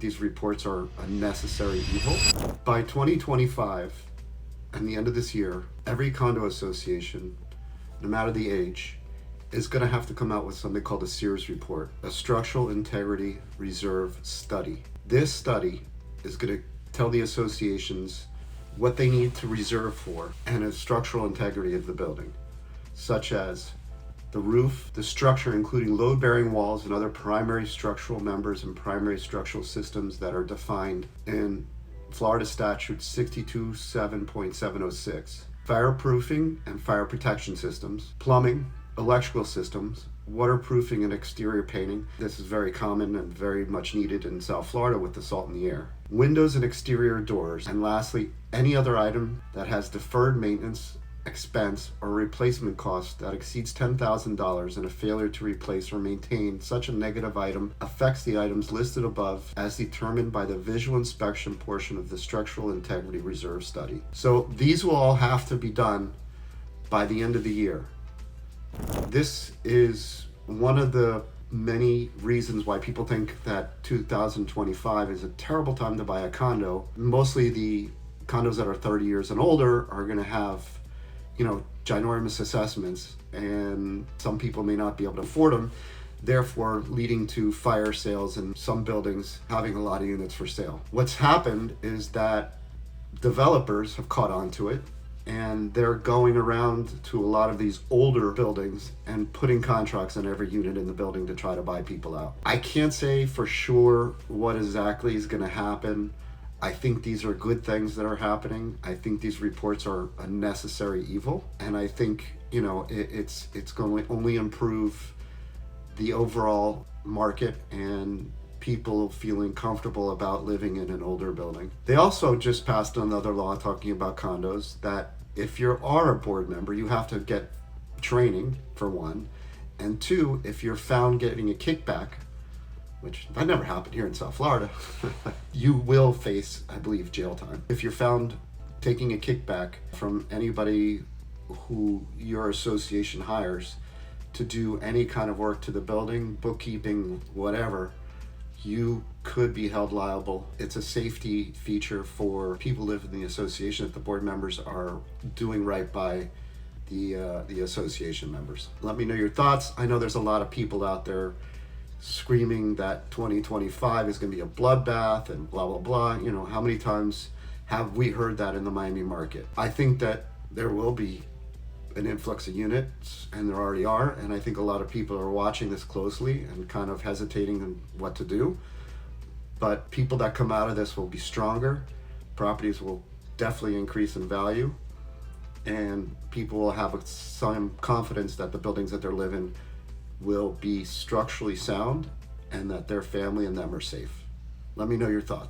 These reports are a necessary evil. By 2025, and the end of this year, every condo association, no matter the age, is going to have to come out with something called a SIRS report, a Structural Integrity Reserve Study. This study is going to tell the associations what they need to reserve for and a structural integrity of the building, such as the roof, the structure, including load-bearing walls and other primary structural members and primary structural systems that are defined in Florida Statute 627.706. Fireproofing and fire protection systems, plumbing, electrical systems, waterproofing and exterior painting. This is very common and very much needed in South Florida with the salt in the air. Windows and exterior doors. And lastly, any other item that has deferred maintenance, expense, or replacement cost that exceeds $10,000 and a failure to replace or maintain such a negative item affects the items listed above as determined by the visual inspection portion of the Structural Integrity Reserve Study. So these will all have to be done by the end of the year. This is one of the many reasons why people think that 2025 is a terrible time to buy a condo. Mostly the condos that are 30 years and older are going to have ginormous assessments, and some people may not be able to afford them, therefore leading to fire sales and some buildings having a lot of units for sale. What's happened is that developers have caught on to it, and they're going around to a lot of these older buildings and putting contracts on every unit in the building to try to buy people out. I can't say for sure what exactly is going to happen. I think these are good things that are happening. I think these reports are a necessary evil, and I think it's going to only improve the overall market and people feeling comfortable about living in an older building. They also just passed another law talking about condos that if you are a board member, you have to get training, for one, and two, if you're found getting a kickback, which that never happened here in South Florida, you will face, I believe, jail time. If you're found taking a kickback from anybody who your association hires to do any kind of work to the building, bookkeeping, whatever, you could be held liable. It's a safety feature for people who live in the association if the board members are doing right by the association members. Let me know your thoughts. I know there's a lot of people out there screaming that 2025 is going to be a bloodbath and blah, blah, blah. How many times have we heard that in the Miami market? I think that there will be an influx of units, and there already are, and I think a lot of people are watching this closely and kind of hesitating on what to do. But people that come out of this will be stronger. Properties will definitely increase in value, and people will have some confidence that the buildings that they're living will be structurally sound and that their family and them are safe. Let me know your thoughts.